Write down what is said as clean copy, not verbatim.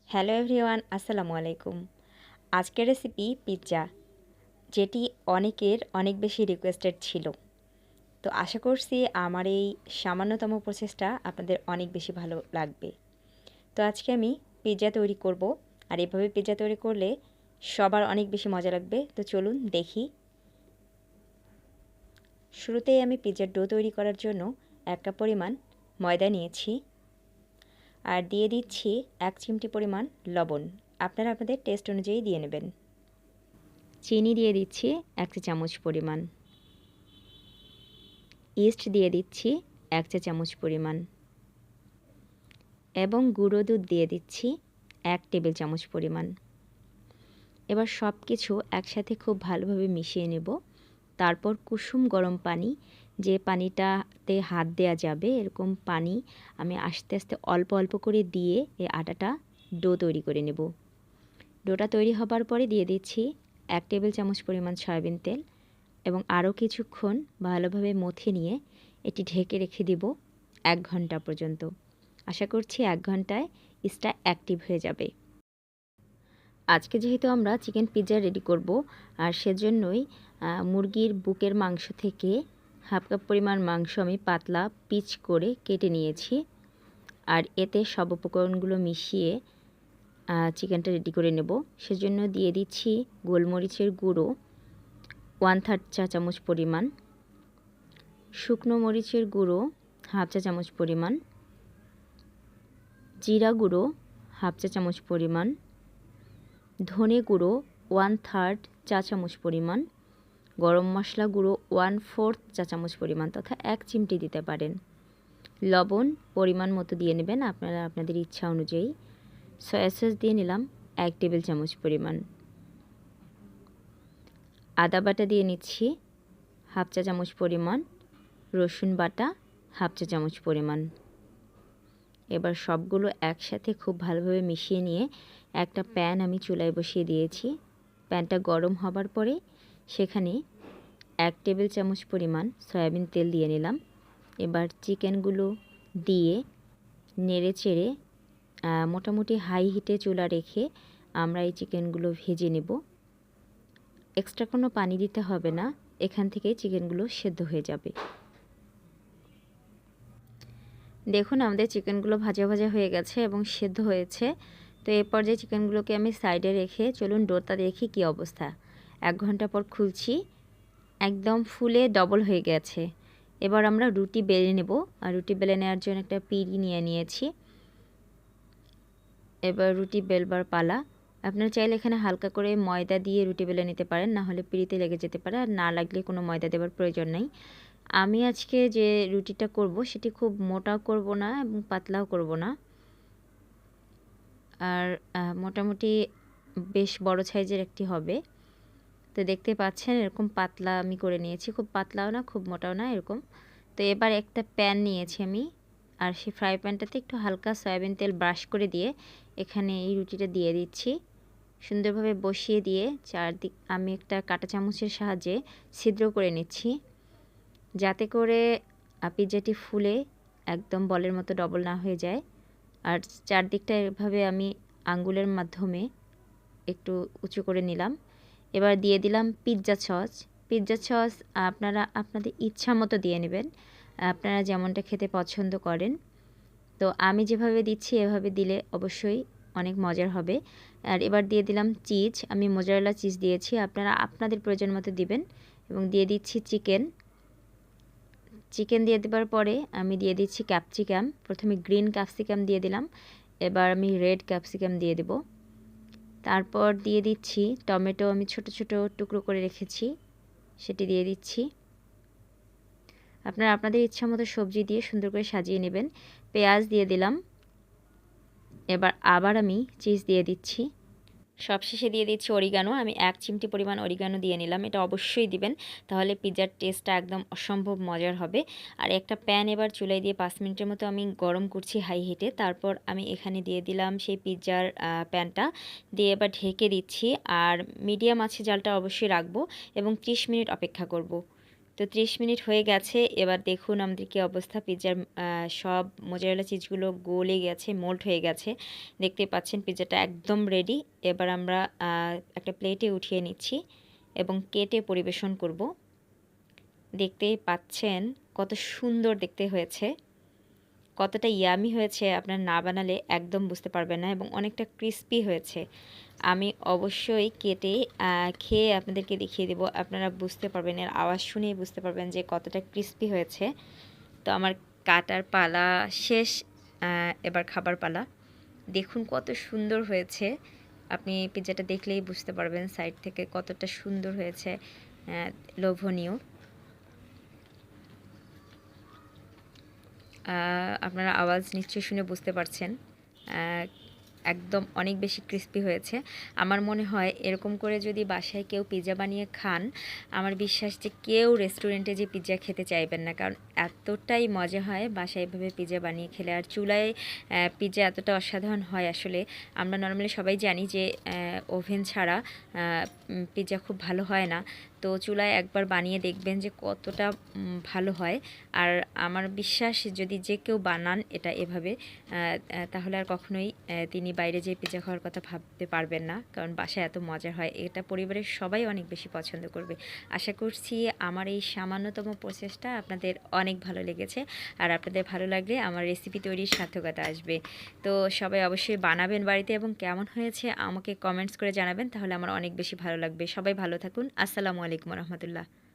Hello everyone, আসসালামু আলাইকুম। আজকের রেসিপি পিৎজা, যেটি অনেকের অনেক বেশি রিকোয়েস্টেড ছিল। তো আশা করছি আমার এই সামান্যতম প্রসেসটা আপনাদের অনেক বেশি ভালো লাগবে। তো আজকে আমি পিৎজা তৈরি করব, আর এভাবে পিৎজা তৈরি করলে সবার অনেক বেশি মজা লাগবে। তো চলুন দেখি। শুরুতেই আমি পিৎজার ডো তৈরি করার জন্য 1 কাপ পরিমাণ ময়দা নিয়েছি, আর দিয়ে দিচ্ছি 1 চিমটি পরিমাণ লবণ। আপনারা আপনাদের টেস্ট অনুযায়ী দিয়ে নেবেন। চিনি দিয়ে দিচ্ছি 1 চা চামচ পরিমাণ, ইস্ট দিয়ে দিচ্ছি 1 চা চামচ পরিমাণ এবং গুঁড়ো দুধ দিয়ে দিচ্ছি 1 টেবিল চামচ পরিমাণ। এবার সব কিছু একসাথে খুব ভালোভাবে মিশিয়ে নেব। তারপর কুসুম গরম পানি, যে পানিটাতে হাত দেওয়া যাবে এরকম পানি আমি আস্তে আস্তে অল্প অল্প করে দিয়ে এই আটাটা ডো তৈরি করে নেব। ডোটা তৈরি হবার পরে দিয়ে দিচ্ছি 1 টেবিল চামচ পরিমাণ সয়াবিন তেল এবং আরও কিছুক্ষণ ভালোভাবে মথে নিয়ে এটি ঢেকে রেখে দিব 1 ঘন্টা পর্যন্ত। আশা করছি 1 ঘন্টায় ইস্টটা অ্যাক্টিভ হয়ে যাবে। আজকে যেহেতু আমরা চিকেন পিৎজা রেডি করব, আর সেজন্যই মুরগির বুকের মাংস থেকে হাফ কাপ পরিমাণ মাংস আমি পাতলা পিচ করে কেটে নিয়েছি, আর এতে সব উপকরণগুলো মিশিয়ে চিকেনটা রেডি করে নেব। সেজন্য দিয়ে দিচ্ছি গোলমরিচের গুঁড়ো 1/3 চা চামচ পরিমাণ, শুকনো মরিচের গুঁড়ো হাফ চা চামচ পরিমাণ, জিরা গুঁড়ো হাফ চা চামচ পরিমাণ, ধনে গুঁড়ো 1/3 চা চামচ পরিমাণ, গরম মশলা গুঁড়ো 1/4 চা চামচ পরিমাণ তথা 1 চিমটি দিতে পারেন। লবণ পরিমাণ মতো দিয়ে নেবেন আপনারা আপনাদের ইচ্ছা অনুযায়ী। সয়া সস দিয়ে নিলাম 1 টেবিল চামচ পরিমাণ। আদা বাটা দিয়ে নিচ্ছি হাফ চা চামচ পরিমাণ, রসুন বাটা হাফ চা চামচ পরিমাণ। এবার সবগুলো একসাথে খুব ভালোভাবে মিশিয়ে নিয়ে একটা প্যান আমি চুলায় বসিয়ে দিয়েছি। প্যানটা গরম হবার পরে সেখানে 1 টেবিল চামচ পরিমাণ সয়াবিন তেল দিয়ে নিলাম। এবার চিকেনগুলো দিয়ে নেড়ে চেড়ে মোটামুটি হাই হিটে চুলা রেখে আমরা এই চিকেনগুলো ভেজে নেব। এক্সট্রা কোনো পানি দিতে হবে না, এখান থেকেই চিকেনগুলো সেদ্ধ হয়ে যাবে। দেখুন আমাদের চিকেনগুলো ভাজা ভাজা হয়ে গেছে এবং সেদ্ধ হয়েছে। তো এই পর্যায়ে চিকেনগুলোকে আমি সাইডে রেখে চলুন ডোটা দেখি কী অবস্থা। 1 ঘন্টা পর খুলছি, একদম ফুলে ডবল হয়ে গেছে। এবার আমরা রুটি বেলে নেব, আর রুটি বেলে নেওয়ার জন্য একটা পিঁড়ি নিয়েছি। এবার রুটি বেলবার পালা। আপনারা চাইলে এখানে হালকা করে ময়দা দিয়ে রুটি বেলে নিতে পারেন, না হলে পিঁড়িতে লেগে যেতে পারে, আর না লাগলে কোনো ময়দা দেওয়ার প্রয়োজন নেই। আমি আজকে যে রুটিটা করব সেটি খুব মোটাও করব না এবং পাতলাও করব না, আর মোটামুটি বেশ বড় সাইজের একটি হবে। তো দেখতে পাচ্ছেন এরকম পাতলা আমি করে নিয়েছি, খুব পাতলাও না খুব মোটাও না এরকম। তো এবার একটা প্যান নিয়েছি আমি, আর সেই ফ্রাই প্যানটাতে একটু হালকা সয়াবিন তেল ব্রাশ করে দিয়ে এখানে এই রুটিটা দিয়ে দিচ্ছি। সুন্দরভাবে বসিয়ে দিয়ে চারদিক আমি একটা কাঁটা চামচের সাহায্যে ছিদ্র করে নিচ্ছি, যাতে করে পিৎজাটি ফুলে একদম বলের মতো ডবল না হয়ে যায়। আর চারদিকটা এভাবে আমি আঙ্গুলের মাধ্যমে একটু উঁচু করে নিলাম। এবার দিয়ে দিলাম পিৎজা সস। পিৎজা সস আপনারা আপনাদের ইচ্ছা মতো দিয়ে নেবেন, আপনারা যেমনটা খেতে পছন্দ করেন। তো আমি যেভাবে দিচ্ছি এভাবে দিলে অবশ্যই অনেক মজার হবে। আর এবার দিয়ে দিলাম চিজ, আমি মোজারেলা চিজ দিয়েছি, আপনারা আপনাদের প্রয়োজন মতো দিবেন। এবং দিয়ে দিচ্ছি চিকেন দিয়ে দেওয়ার পরে আমি দিয়ে দিচ্ছি ক্যাপসিকাম। প্রথমে গ্রিন ক্যাপসিকাম দিয়ে দিলাম, এবার আমি রেড ক্যাপসিকাম দিয়ে দেব। তারপর দিয়ে দিচ্ছি টমেটো, আমি ছোট ছোট টুকরো করে রেখেছি সেটি দিয়ে দিচ্ছি। আপনারা আপনাদের ইচ্ছা মতো সবজি দিয়ে সুন্দর করে সাজিয়ে নেবেন। পেঁয়াজ দিয়ে দিলাম, এবার আবার আমি চিজ দিয়ে দিচ্ছি। সবশেষে দিয়ে দিচ্ছি অরিগানো, আমি 1 চিমটি পরিমাণ অরিগানো দিয়ে নিলাম। এটা অবশ্যই দিবেন, তাহলে পিৎজার টেস্টটা একদম অসম্ভব মজার হবে। আর একটা প্যান এবার চুলায় দিয়ে 5 মিনিটের মতো আমি গরম করছি হাই হিটে। তারপর আমি এখানে দিয়ে দিলাম সেই পিৎজার প্যানটা দিয়ে এবার ঢেকে দিচ্ছি, আর মিডিয়াম আছে জালটা অবশ্যই রাখবো এবং 30 মিনিট অপেক্ষা করব। তো 30 মিনিট হয়ে গেছে। এবার দেখুন আমাদের কি অবস্থা। পিজ্জার সব মোজারেলা চিজগুলো গলে গেছে, মোল্ড হয়ে গেছে। দেখতেই পাচ্ছেন পিজ্জাটা একদম রেডি। এবার আমরা একটা প্লেটে উঠিয়ে নিচ্ছি এবং কেটে পরিবেশন করব। দেখতেই পাচ্ছেন কত সুন্দর দেখতে হয়েছে, কতটা ইয়ামি হয়েছে, আপনার না বানালে একদম বুঝতে পারবেন না, এবং অনেকটা ক্রিস্পি হয়েছে। আমি অবশ্যই কেটে খেয়ে আপনাদেরকে দেখিয়ে দেব, আপনারা বুঝতে পারবেন, এর আওয়াজ শুনেই বুঝতে পারবেন যে কতটা ক্রিস্পি হয়েছে। তো আমার কাটার পালা শেষ, এবার খাবার পালা। দেখুন কত সুন্দর হয়েছে, আপনি পিজ্জাটা দেখলেই বুঝতে পারবেন সাইড থেকে কতটা সুন্দর হয়েছে, লোভনীয়। আপনারা আওয়াজ নিশ্চয়ই শুনে বুঝতে পারছেন, একদম অনেক বেশি ক্রিস্পি হয়েছে। আমার মনে হয় এরকম করে যদি বাসায় কেউ পিৎজা বানিয়ে খান, আমার বিশ্বাস যে কেউ রেস্টুরেন্টে যে পিৎজা খেতে চাইবেন না, কারণ এতটাই মজা হয় বাসায় এভাবে পিৎজা বানিয়ে খেলে। আর চুলায় পিৎজা এতটা অসাধারণ হয়, আসলে আমরা নর্মালি সবাই জানি যে ওভেন ছাড়া পিৎজা খুব ভালো হয় না। তো চুলায় একবার বানিয়ে দেখবেন যে কতটা ভালো হয়। আর আমার বিশ্বাস যদি যে কেউ বানান এটা এভাবে, তাহলে আর কখনোই তিনি বাইরে যেয়ে পিৎজা খাওয়ার কথা ভাবতে পারবেন না, কারণ বাসায় এত মজা হয়। এটা পরিবারের সবাই অনেক বেশি পছন্দ করবে। আশা করছি আমার এই সামান্যতম প্রচেষ্টা আপনাদের অনেক ভালো লেগেছে, আর আপনাদের ভালো লাগলে আমার রেসিপি তৈরির সার্থকতা আসবে। তো সবাই অবশ্যই বানাবেন বাড়িতে, এবং কেমন হয়েছে আমাকে কমেন্টস করে জানাবেন, তাহলে আমার অনেক বেশি ভালো লাগবে। সবাই ভালো থাকুন। আসসালামু আলাইকুম রহমতুল্লাহ।